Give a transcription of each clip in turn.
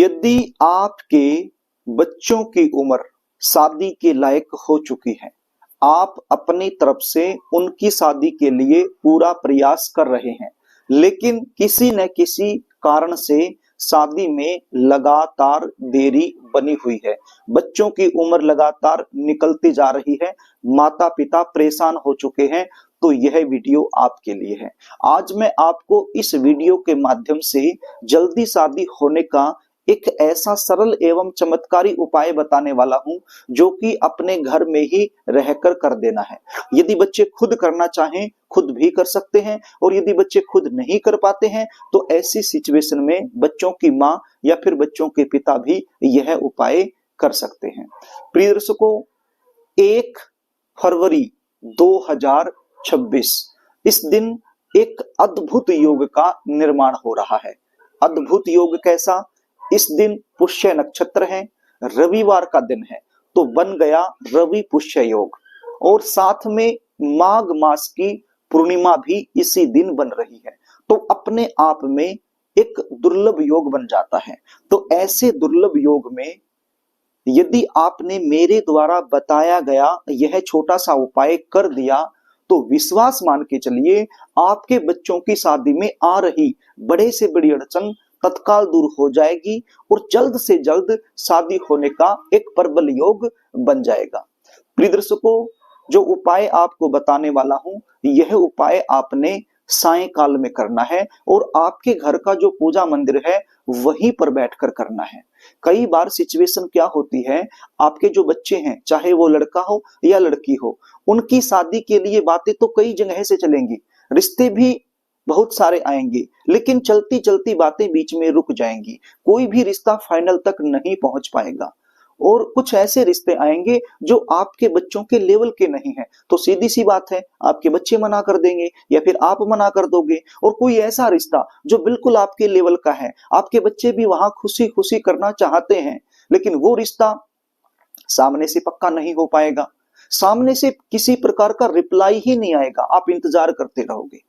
यदि आपके बच्चों की उम्र शादी के लायक हो चुकी है, आप अपनी तरफ से उनकी शादी के लिए पूरा प्रयास कर रहे हैं, लेकिन किसी न किसी कारण से शादी में लगातार देरी बनी हुई है, बच्चों की उम्र लगातार निकलती जा रही है, माता पिता परेशान हो चुके हैं, तो यह वीडियो आपके लिए है। आज मैं आपको इस वीडियो के माध्यम से जल्दी शादी होने का एक ऐसा सरल एवं चमत्कारी उपाय बताने वाला हूं जो कि अपने घर में ही रहकर कर देना है। यदि बच्चे खुद करना चाहें खुद भी कर सकते हैं, और यदि बच्चे खुद नहीं कर पाते हैं तो ऐसी सिचुएशन में बच्चों की मां या फिर बच्चों के पिता भी यह उपाय कर सकते हैं। प्रिय दर्शकों, 1 फरवरी 2026 इस दिन एक अद्भुत योग का निर्माण हो रहा है। अद्भुत योग कैसा? इस दिन पुष्य नक्षत्र है, रविवार का दिन है, तो बन गया रवि पुष्य योग, और साथ में माघ मास की पूर्णिमा भी इसी दिन बन रही है, तो अपने आप में एक दुर्लभ योग बन जाता है। तो ऐसे दुर्लभ योग में यदि आपने मेरे द्वारा बताया गया यह छोटा सा उपाय कर दिया तो विश्वास मान के चलिए आपके बच्चों की शादी में आ रही बड़े से बड़ी अड़चन तत्काल दूर हो जाएगी और जल्द से जल्द शादी होने का एक प्रबल योग बन जाएगा। प्रिय दर्शकों, जो उपाय आपको बताने वाला हूं यह उपाय आपने सायंकाल में करना है, और आपके घर का जो पूजा मंदिर है वहीं पर बैठकर करना है। कई बार सिचुएशन क्या होती है, आपके जो बच्चे हैं चाहे वो लड़का हो या लड़की हो, उनकी शादी के लिए बातें तो कई जगह से चलेंगी, रिश्ते भी बहुत सारे आएंगे, लेकिन चलती चलती बातें बीच में रुक जाएंगी, कोई भी रिश्ता फाइनल तक नहीं पहुंच पाएगा, और कुछ ऐसे रिश्ते आएंगे जो आपके बच्चों के लेवल के नहीं है, तो सीधी सी बात है आपके बच्चे मना कर देंगे या फिर आप मना कर दोगे। और कोई ऐसा रिश्ता जो बिल्कुल आपके लेवल का है, आपके बच्चे भी वहां खुशी खुशी करना चाहते हैं, लेकिन वो रिश्ता सामने से पक्का नहीं हो पाएगा, सामने से किसी प्रकार का रिप्लाई ही नहीं आएगा, आप इंतजार करते रहोगे।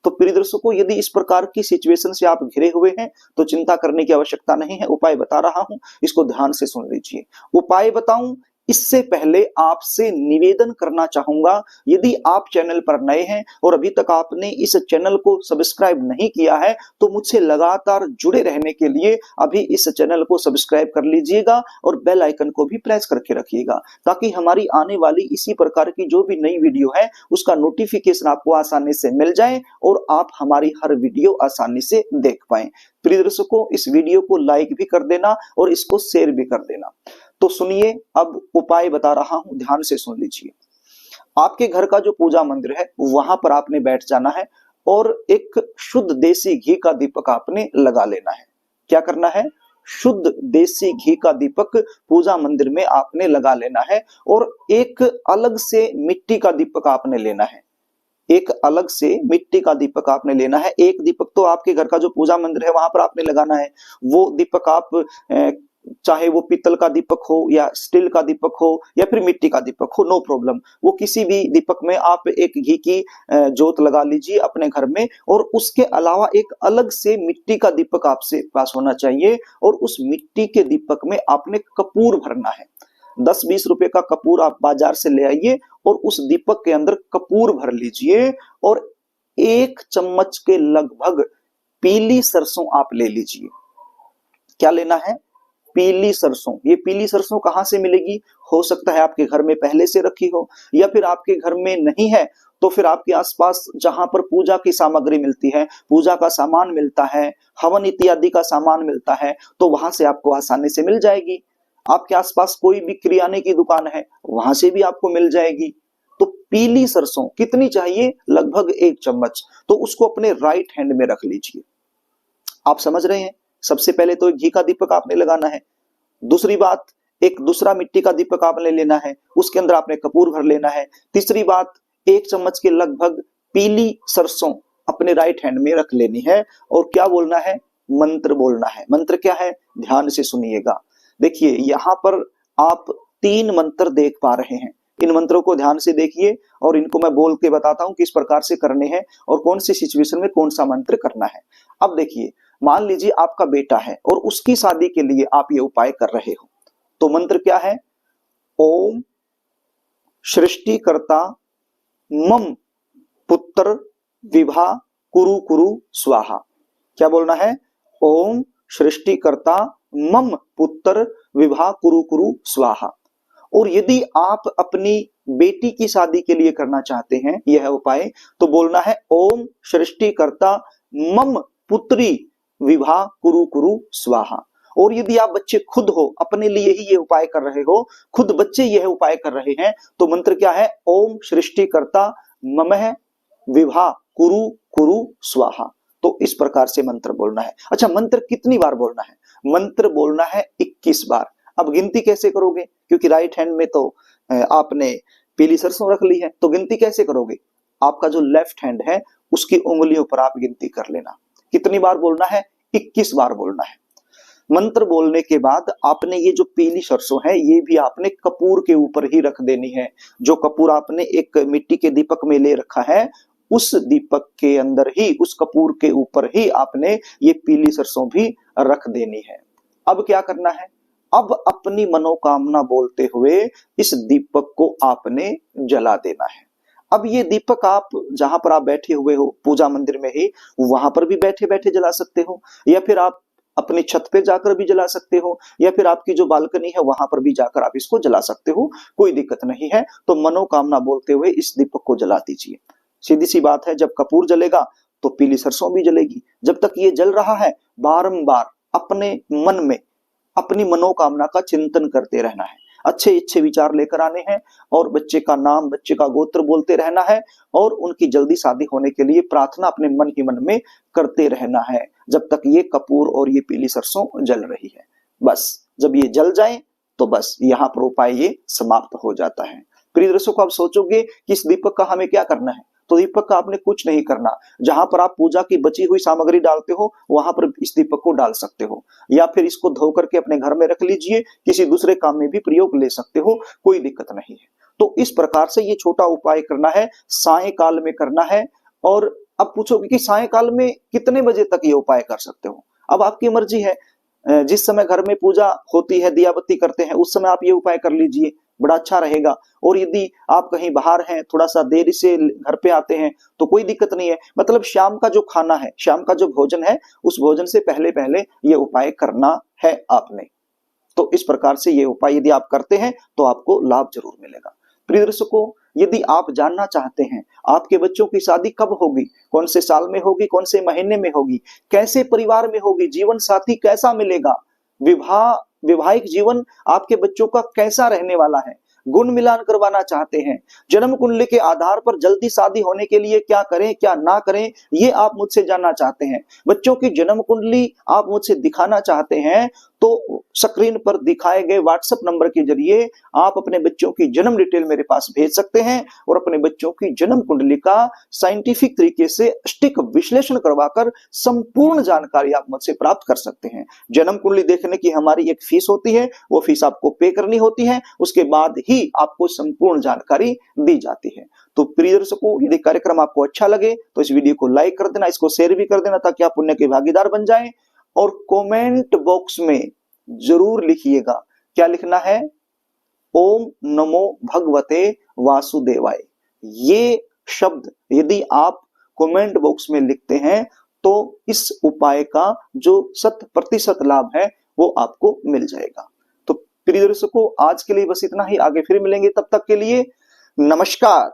तो प्रिय दर्शकों, यदि इस प्रकार की सिचुएशन से आप घिरे हुए हैं तो चिंता करने की आवश्यकता नहीं है। उपाय बता रहा हूं, इसको ध्यान से सुन लीजिए। उपाय बताऊं इससे पहले आपसे निवेदन करना चाहूंगा, यदि आप चैनल पर नए हैं और अभी तक आपने इस चैनल को सब्सक्राइब नहीं किया है तो मुझसे लगातार जुड़े रहने के लिए अभी इस चैनल को सब्सक्राइब कर लीजिएगा और बेल आइकन को भी प्रेस करके रखिएगा, ताकि हमारी आने वाली इसी प्रकार की जो भी नई वीडियो है उसका नोटिफिकेशन आपको आसानी से मिल जाए और आप हमारी हर वीडियो आसानी से देख पाएं। प्रिय दर्शकों, इस वीडियो को लाइक भी कर देना और इसको शेयर भी कर देना। तो सुनिए, अब उपाय बता रहा हूं, ध्यान से सुन लीजिए। आपके घर का जो पूजा मंदिर है वहां पर आपने बैठ जाना है और एक शुद्ध देसी घी का दीपक आपने लगा लेना है। क्या करना है? शुद्ध देसी घी का दीपक पूजा मंदिर में आपने लगा लेना है, और एक अलग से मिट्टी का दीपक आपने लेना है। एक अलग से मिट्टी का दीपक आपने लेना है। एक दीपक तो आपके घर का जो पूजा मंदिर है वहां पर आपने लगाना है। वो दीपक आप चाहे वो पीतल का दीपक हो या स्टील का दीपक हो या फिर मिट्टी का दीपक हो, नो प्रॉब्लम, वो किसी भी दीपक में आप एक घी की जोत लगा लीजिए अपने घर में, और उसके अलावा एक अलग से मिट्टी का दीपक आपसे पास होना चाहिए, और उस मिट्टी के दीपक में आपने कपूर भरना है। 10-20 रुपए का कपूर आप बाजार से ले आइए और उस दीपक के अंदर कपूर भर लीजिए, और 1 चम्मच के लगभग पीली सरसों आप ले लीजिए। क्या लेना है? पीली सरसों। ये पीली सरसों कहां से मिलेगी? हो सकता है आपके घर में पहले से रखी हो, या फिर आपके घर में नहीं है तो फिर आपके आसपास जहां पर पूजा की सामग्री मिलती है, पूजा का सामान मिलता है, हवन इत्यादि का सामान मिलता है, तो वहां से आपको आसानी से मिल जाएगी। आपके आसपास कोई भी किराने की दुकान है वहां से भी आपको मिल जाएगी। तो पीली सरसों कितनी चाहिए? लगभग 1 चम्मच। तो उसको अपने राइट हैंड में रख लीजिए। आप समझ रहे हैं? सबसे पहले तो एक घी का दीपक आपने लगाना है। दूसरी बात, एक दूसरा मिट्टी का दीपक आपने लेना है, उसके अंदर आपने कपूर भर लेना है। तीसरी बात, 1 चम्मच के लगभग पीली सरसों अपने राइट हैंड में रख लेनी है, और क्या बोलना है? मंत्र बोलना है। मंत्र क्या है? ध्यान से सुनिएगा। देखिए, यहां पर आप 3 मंत्र देख पा रहे हैं। इन मंत्रों को ध्यान से देखिए और इनको मैं बोल के बताता हूं किस प्रकार से करने हैं और कौन सी सिचुएशन में कौन सा मंत्र करना है। अब देखिए, मान लीजिए आपका बेटा है और उसकी शादी के लिए आप ये उपाय कर रहे हो, तो मंत्र क्या है? ओम सृष्टिकर्ता मम पुत्र विभा कुरु कुरु स्वाहा। क्या बोलना है? ओम सृष्टिकर्ता मम पुत्र विभा कुरु कुरु स्वाहा। और यदि आप अपनी बेटी की शादी के लिए करना चाहते हैं यह उपाय, तो बोलना है ओम सृष्टिकर्ता मम पुत्री विभा कुरु कुरु स्वाहा। और यदि आप बच्चे खुद हो, अपने लिए ही ये उपाय कर रहे हो, खुद बच्चे यह उपाय कर रहे हैं, तो मंत्र क्या है? ओम सृष्टिकर्ता ममः विभा कुरु कुरु स्वाहा। तो इस प्रकार से मंत्र बोलना है। अच्छा, मंत्र कितनी बार बोलना है? मंत्र बोलना है 21 बार। अब गिनती कैसे करोगे? क्योंकि राइट हैंड में तो आपने पीली सरसों रख ली है, तो गिनती कैसे करोगे? आपका जो लेफ्ट हैंड है उसकी उंगलियों पर आप गिनती कर लेना। कितनी बार बोलना है? 21 बार बोलना है। मंत्र बोलने के बाद आपने ये जो पीली सरसों है ये भी आपने कपूर के ऊपर ही रख देनी है। जो कपूर आपने एक मिट्टी के दीपक में ले रखा है, उस दीपक के अंदर ही, उस कपूर के ऊपर ही आपने ये पीली सरसों भी रख देनी है। अब क्या करना है? अब अपनी मनोकामना बोलते हुए इस दीपक को आपने जला देना है। अब ये दीपक आप जहां पर आप बैठे हुए हो पूजा मंदिर में ही, वहां पर भी बैठे बैठे जला सकते हो, या फिर आप अपनी छत पे जाकर भी जला सकते हो, या फिर आपकी जो बालकनी है वहां पर भी जाकर आप इसको जला सकते हो, कोई दिक्कत नहीं है। तो मनोकामना बोलते हुए इस दीपक को जला दीजिए। सीधी सी बात है, जब कपूर जलेगा तो पीली सरसों भी जलेगी। जब तक ये जल रहा है बारंबार अपने मन में अपनी मनोकामना का चिंतन करते रहना है, अच्छे अच्छे विचार लेकर आने हैं, और बच्चे का नाम, बच्चे का गोत्र बोलते रहना है, और उनकी जल्दी शादी होने के लिए प्रार्थना अपने मन ही मन में करते रहना है, जब तक ये कपूर और ये पीली सरसों जल रही है। बस जब ये जल जाए तो बस यहाँ पर उपाय ये समाप्त हो जाता है। प्रिय दर्शकों, आप सोचोगे कि इस दीपक का हमें क्या करना है? तो दीपक का आपने कुछ नहीं करना। जहां पर आप पूजा की बची हुई सामग्री डालते हो वहां पर इस दीपक को डाल सकते हो, या फिर इसको धो करके अपने घर में रख लीजिए, किसी दूसरे काम में भी प्रयोग ले सकते हो, कोई दिक्कत नहीं है। तो इस प्रकार से ये छोटा उपाय करना है, सायंकाल में करना है। और अब पूछोगे कि सायंकाल में कितने बजे तक ये उपाय कर सकते हो? अब आपकी मर्जी है, जिस समय घर में पूजा होती है, दिया बत्ती करते हैं, उस समय आप ये उपाय कर लीजिए, बड़ा अच्छा रहेगा। और यदि आप कहीं बाहर हैं, थोड़ा सा देर से घर पे आते हैं, तो कोई दिक्कत नहीं है। मतलब शाम का जो खाना है, शाम का जो भोजन है, उस भोजन से पहले पहले ये उपाय करना है आपने। तो इस प्रकार से ये उपाय यदि आप करते हैं तो आपको लाभ जरूर मिलेगा। प्रिय दर्शकों, यदि आप जानना चाहते हैं आपके बच्चों की शादी कब होगी, कौन से साल में होगी, कौन से महीने में होगी, कैसे परिवार में होगी, जीवन साथी कैसा मिलेगा, वैवाहिक जीवन आपके बच्चों का कैसा रहने वाला है, गुण मिलान करवाना चाहते हैं, जन्म कुंडली के आधार पर जल्दी शादी होने के लिए क्या करें क्या ना करें, ये आप मुझसे जानना चाहते हैं, बच्चों की जन्म कुंडली आप मुझसे दिखाना चाहते हैं, तो स्क्रीन पर दिखाए गए व्हाट्सएप नंबर के जरिए आप अपने बच्चों की जन्म डिटेल मेरे पास भेज सकते हैं, और अपने बच्चों की जन्म कुंडली का साइंटिफिक तरीके से सटीक विश्लेषण करवाकर संपूर्ण जानकारी आप मुझसे प्राप्त कर सकते हैं। जन्म कुंडली देखने की हमारी एक फीस होती है, वो फीस आपको पे करनी होती है, उसके बाद ही आपको संपूर्ण जानकारी दी जाती है। तो प्रिय दर्शकों, यदि कार्यक्रम आपको अच्छा लगे तो इस वीडियो को लाइक कर देना, इसको शेयर भी कर देना, ताकि आप पुण्य के भागीदार बन जाएं। और कमेंट बॉक्स में जरूर लिखिएगा, क्या लिखना है? ओम नमो भगवते वासुदेवाय। ये शब्द यदि आप कमेंट बॉक्स में लिखते हैं तो इस उपाय का जो 100% लाभ है वो आपको मिल जाएगा। तो प्रिय दर्शकों, आज के लिए बस इतना ही, आगे फिर मिलेंगे, तब तक के लिए नमस्कार।